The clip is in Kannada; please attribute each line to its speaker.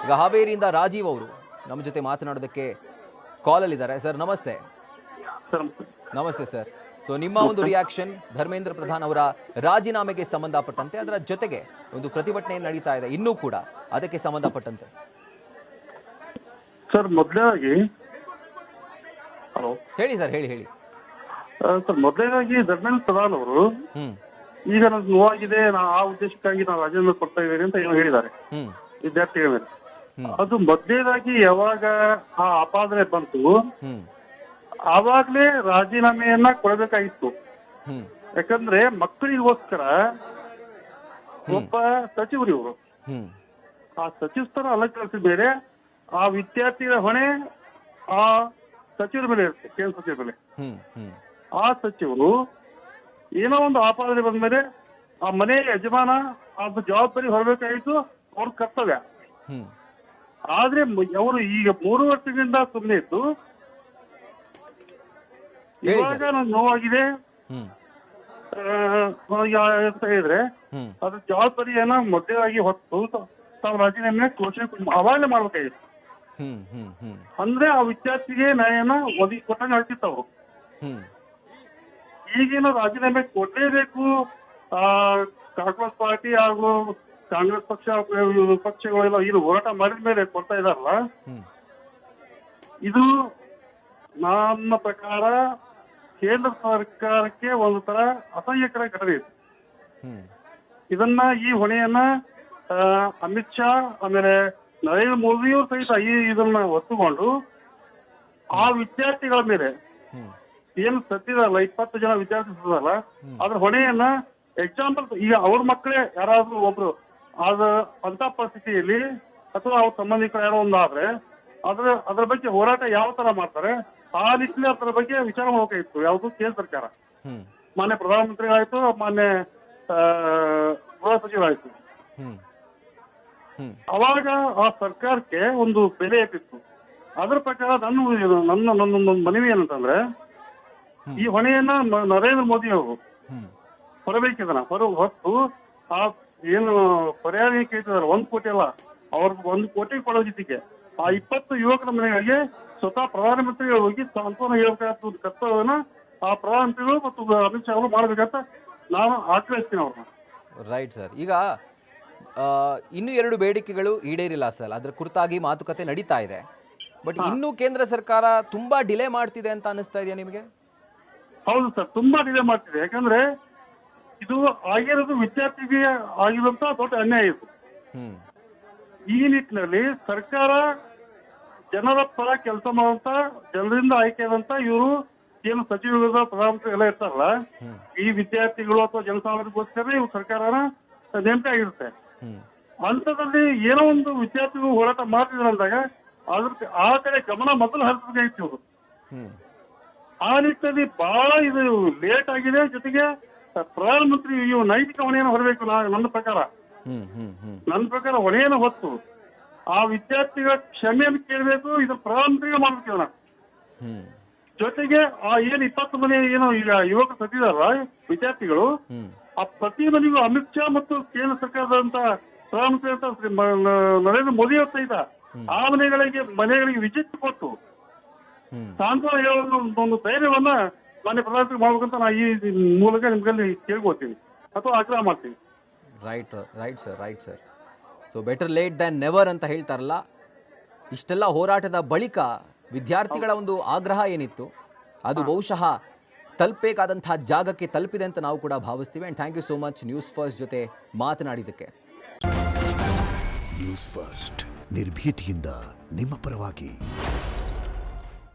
Speaker 1: ಈಗ ಹಾವೇರಿಯಿಂದ ರಾಜೀವ್ ಅವರು ನಮ್ಮ ಜೊತೆ ಮಾತನಾಡೋದಕ್ಕೆ ಕಾಲಲ್ಲಿದ್ದಾರೆ. ಸರ್ ನಮಸ್ತೆ. ನಮಸ್ತೆ ಸರ್. ಸೊ ನಿಮ್ಮ ಒಂದು ರಿಯಾಕ್ಷನ್ ಧರ್ಮೇಂದ್ರ ಪ್ರಧಾನ್ ಅವರ ರಾಜೀನಾಮೆಗೆ ಸಂಬಂಧಪಟ್ಟಂತೆ, ಅದರ ಜೊತೆಗೆ ಒಂದು ಪ್ರತಿಭಟನೆ ನಡೀತಾ ಇದೆ ಇನ್ನೂ ಕೂಡ, ಅದಕ್ಕೆ ಸಂಬಂಧಪಟ್ಟಂತೆ.
Speaker 2: ಸರ್ ಮೊದಲಾಗಿ ಹಲೋ
Speaker 1: ಹೇಳಿ ಸರ್, ಹೇಳಿ.
Speaker 2: ಸರ್ ಮೊದಲನೇದಾಗಿ ಧರ್ಮೇಂದ್ರ ಪ್ರಧಾನ್ ಅವರು ಈಗ ನನಗೆ ನೋವಾಗಿದೆ, ಆ ಉದ್ದೇಶಕ್ಕಾಗಿ ನಾವು ರಾಜೀನಾಮೆ ಕೊಡ್ತಾ ಇದ್ದೇನೆ ಅಂತ ಏನೋ ಹೇಳಿದ್ದಾರೆ ವಿದ್ಯಾರ್ಥಿಗಳ ಮೇಲೆ. ಅದು ಮೊದಲನೇದಾಗಿ ಯಾವಾಗ ಆ ಆಪಾದನೆ ಬಂತು ಆವಾಗ್ಲೇ ರಾಜೀನಾಮೆಯನ್ನ ಕೊಡಬೇಕಾಗಿತ್ತು. ಯಾಕಂದ್ರೆ ಮಕ್ಕಳಿಗೋಸ್ಕರ ಒಬ್ಬ ಸಚಿವರು ಇವರು, ಆ ಸಚಿವ ಸ್ಥಾನ ಅಲಂಕರಿಸಿದ ಮೇಲೆ ಆ ವಿದ್ಯಾರ್ಥಿಗಳ ಹೊಣೆ ಆ ಸಚಿವರ ಮೇಲೆ ಇರುತ್ತೆ, ಕೇಂದ್ರ ಸಚಿವರ ಮೇಲೆ. ಆ ಸಚಿವರು ಏನೋ ಒಂದು ಆಪಾದನೆ ಬಂದ ಮೇಲೆ ಆ ಮನೆ ಯಜಮಾನ ಅದು ಜವಾಬ್ದಾರಿ ಹೊರಬೇಕಾಗಿತ್ತು, ಅವ್ರ ಕರ್ತವ್ಯ. ಆದ್ರೆ ಅವರು ಈಗ 3 ವರ್ಷದಿಂದ ಸುಮ್ಮನೆ ಇದ್ದು ಇವಾಗ ನನಗೆ ನೋವಾಗಿದೆ ಅಂತ ಹೇಳಿದ್ರೆ ಅದ್ರ ಜವಾಬ್ದಾರಿಯನ್ನ ಮೊದಲಾಗಿ ಹೊತ್ತು ತಾವು ರಾಜೀನಾಮೆ ಘೋಷಣೆ ಅವಾಗಲೇ ಮಾಡ್ಬೇಕಾಗಿತ್ತು. ಅಂದ್ರೆ ಆ ವಿದ್ಯಾರ್ಥಿಗೆ ನ್ಯಾಯನ ಒದಗಿ ಕೊಟ್ಟಂಗೆ ಆಗ್ತಿತ್ತವ್ರು. ಈಗೇನು ರಾಜೀನಾಮೆ ಕೊಡ್ಲೇಬೇಕು, ಕಾಂಗ್ರೆಸ್ ಪಾರ್ಟಿ ಹಾಗೂ ಕಾಂಗ್ರೆಸ್ ಪಕ್ಷಗಳೆಲ್ಲ ಇದು ಹೋರಾಟ ಮಾಡಿದ ಮೇಲೆ ಕೊಡ್ತಾ ಇದಾರಲ್ಲ, ಇದು ನನ್ನ ಪ್ರಕಾರ ಕೇಂದ್ರ ಸರ್ಕಾರಕ್ಕೆ ಒಂದು ತರ ಅಸಹ್ಯಕರ ಘಟನೆ ಇದೆ. ಇದನ್ನ ಈ ಹೊಣೆಯನ್ನ ಅಮಿತ್ ಶಾ ಆಮೇಲೆ ನರೇಂದ್ರ ಮೋದಿಯವರು ಸಹಿತ ಇದನ್ನ ಒತ್ತುಕೊಂಡು ಆ ವಿದ್ಯಾರ್ಥಿಗಳ ಮೇಲೆ ಏನು ಸತ್ತಿದಲ್ಲ 20 ಜನ ವಿದ್ಯಾರ್ಥಿ ಸತ್ತದಲ್ಲ, ಅದ್ರ ಹೊಣೆಯನ್ನ ಎಕ್ಸಾಂಪಲ್ ಈಗ ಅವ್ರ ಮಕ್ಕಳೇ ಯಾರಾದ್ರೂ ಒಬ್ರು ಅಂತ ಪರಿಸ್ಥಿತಿಯಲ್ಲಿ ಅಥವಾ ಅವ್ರ ಸಂಬಂಧಿಕರು ಯಾರೋ ಒಂದಾದ್ರೆ ಅದ್ರ ಬಗ್ಗೆ ಹೋರಾಟ ಯಾವ ತರ ಮಾಡ್ತಾರೆ ಆ ನಿಟ್ಟಿನಲ್ಲಿ ಅದರ ಬಗ್ಗೆ ವಿಚಾರ ಮಾಡಬೇಕಾಗಿತ್ತು ಯಾವುದು ಕೇಂದ್ರ ಸರ್ಕಾರ. ಮಾನ್ಯ ಪ್ರಧಾನಮಂತ್ರಿಗಳಾಯ್ತು, ಮಾನ್ಯ ಗೃಹ ಸಚಿವರಾಯ್ತು. ಅವಾಗ ಆ ಸರ್ಕಾರಕ್ಕೆ ಒಂದು ಬೆಲೆ ಇಟ್ಟಿತ್ತು. ಅದ್ರ ಪ್ರಕಾರ ನನ್ನ ಮನವಿ ಏನಂತಂದ್ರೆ ಈ ಹೊಣೆಯನ್ನ ನರೇಂದ್ರ ಮೋದಿ ಅವರು ಹೊರಬೇಕಿದನ ಹೊತ್ತು ಆ ಏನು ಪರಿಹಾರ ಕೇಳ್ತಿದಾರೆ 1 ಕೋಟಿ ಅಲ್ಲ, ಅವ್ರಿಗೆ 1 ಕೋಟಿ ಕೊಡೋ ಜೊತೆಗೆ ಆ 20 ಯುವಕರ ಮನೆಗಳಿಗೆ ಸ್ವತಃ ಪ್ರಧಾನಮಂತ್ರಿಗಳು ಹೋಗಿ ಸಾಂತ್ವನ ಹೇಳ್ಬೇಕಾದ ಕರ್ತವ್ಯವನ್ನ ಆ ಪ್ರಧಾನಮಂತ್ರಿಗಳು ಮತ್ತು ಅಮಿತ್ ಶಾ ಅವರು ಮಾಡ್ಬೇಕಂತ ನಾನು ಆಗ್ರಹಿಸ್ತೀನಿ ಅವ್ರನ್ನ.
Speaker 1: Right sir. ಈಗ ಇನ್ನೂ 2 ಬೇಡಿಕೆಗಳು ಈಡೇರಿಲ್ಲ ಸರ್, ಅದ್ರ ಕುರಿತಾಗಿ ಮಾತುಕತೆ ನಡೀತಾ ಇದೆ. ಬಟ್ ಇನ್ನೂ ಕೇಂದ್ರ ಸರ್ಕಾರ ತುಂಬಾ ಡಿಲೇ ಮಾಡ್ತಿದೆ ಅಂತ ಅನಿಸ್ತಾ ಇದೆಯಾ ನಿಮಗೆ?
Speaker 2: ಹೌದು ಸರ್, ತುಂಬಾ ಡಿಲೇ ಮಾಡ್ತಿದೆ. ಯಾಕಂದ್ರೆ ಇದು ಆಗಿರೋದು ವಿದ್ಯಾರ್ಥಿಗೆ ಆಗಿರುವಂತ ದೊಡ್ಡ ಅನ್ಯಾಯ ಇದು. ಈ ನಿಟ್ಟಿನಲ್ಲಿ ಸರ್ಕಾರ ಜನರ ಪರ ಕೆಲಸ ಮಾಡುವಂತ, ಜನರಿಂದ ಆಯ್ಕೆಯಾದಂತ ಇವರು ಏನು ಸಚಿವರುಗಳ ಪ್ರಧಾನಮಂತ್ರಿ ಎಲ್ಲ ಇರ್ತಾರಲ್ಲ, ಈ ವಿದ್ಯಾರ್ಥಿಗಳು ಅಥವಾ ಜನಸಾಮಾನ್ಯರಿಗೋಸ್ಕರ ಇವ್ರು ಸರ್ಕಾರನ ನೇಮಕ ಆಗಿರುತ್ತೆ. ಅಂತದಲ್ಲಿ ಏನೋ ಒಂದು ವಿದ್ಯಾರ್ಥಿಗಳು ಹೋರಾಟ ಮಾಡ್ತಿದ್ರು ಅಂದಾಗ ಅದ್ರ ಆ ಕಡೆ ಗಮನ ಮೊದಲು ಹರಿಸಬೇಕಾಗಿತ್ತು ಇವರು. ಆ ನಿಟ್ಟಿನಲ್ಲಿ ಬಹಳ ಇದು ಲೇಟ್ ಆಗಿದೆ. ಜೊತೆಗೆ ಪ್ರಧಾನಮಂತ್ರಿ ಇವು ನೈತಿಕ ಹೊಣೆಯನ್ನು ಹೊರಬೇಕು. ನನ್ನ ಪ್ರಕಾರ ಹೊಣೆಯನ್ನು ಹೊತ್ತು ಆ ವಿದ್ಯಾರ್ಥಿಗಳ ಕ್ಷಮೆಯನ್ನು ಕೇಳಬೇಕು. ಇದು ಪ್ರಧಾನಮಂತ್ರಿಗಳು ಮಾಡ್ಬೇಕು. ಜೊತೆಗೆ ಆ ಏನು 20 ಮನೆ ಏನು ಈಗ ಯುವಕರು ಸತ್ತಿದಾರಲ್ಲ ವಿದ್ಯಾರ್ಥಿಗಳು, ಆ ಪ್ರತಿ ಮನೆಗೂ ಅಮಿತ್ ಶಾ ಮತ್ತು ಕೇಂದ್ರ ಸರ್ಕಾರದಂತ ಪ್ರಧಾನಮಂತ್ರಿ ಅಂತ ನರೇಂದ್ರ ಮೋದಿ ಅವರು ಸಹಿತ ಆ ಮನೆಗಳಿಗೆ ವಿಜಿಟ್ ಕೊಟ್ಟು ಸಾಂತ್ವನ ಹೇಳೋ ಒಂದು ಧೈರ್ಯವನ್ನ ಮಾನ್ಯ ಪ್ರಧಾನಮಂತ್ರಿ ಮಾಡ್ಬೇಕಂತ ನಾ ಈ ಮೂಲಕ ನಿಮ್ಗಲ್ಲಿ ಕೇಳ್ಕೊಳ್ತೀನಿ ಅಥವಾ ಆಗ್ರಹ ಮಾಡ್ತೀನಿ.
Speaker 1: Right sir. So better late than never ಅಂತ ಹೇಳ್ತಾರಲ್ಲ, ಇಷ್ಟೆಲ್ಲ ಹೋರಾಟದ ಬಳಿಕ ವಿದ್ಯಾರ್ಥಿಗಳ ಒಂದು ಆಗ್ರಹ ಏನಿತ್ತು ಅದು ಬಹುಶಃ ತಲುಪಬೇಕಾದಂತಹ ಜಾಗಕ್ಕೆ ತಲುಪಿದೆ ಅಂತ ನಾವು ಕೂಡ ಭಾವಿಸ್ತೀವಿ. And thank you so much News First ಜೊತೆ ಮಾತನಾಡಿದ್ದಕ್ಕೆ.
Speaker 3: ನ್ಯೂಸ್ ಫಸ್ಟ್ ನಿರ್ಭೀತಿಯಿಂದ ನಿಮ್ಮ ಪರವಾಗಿ.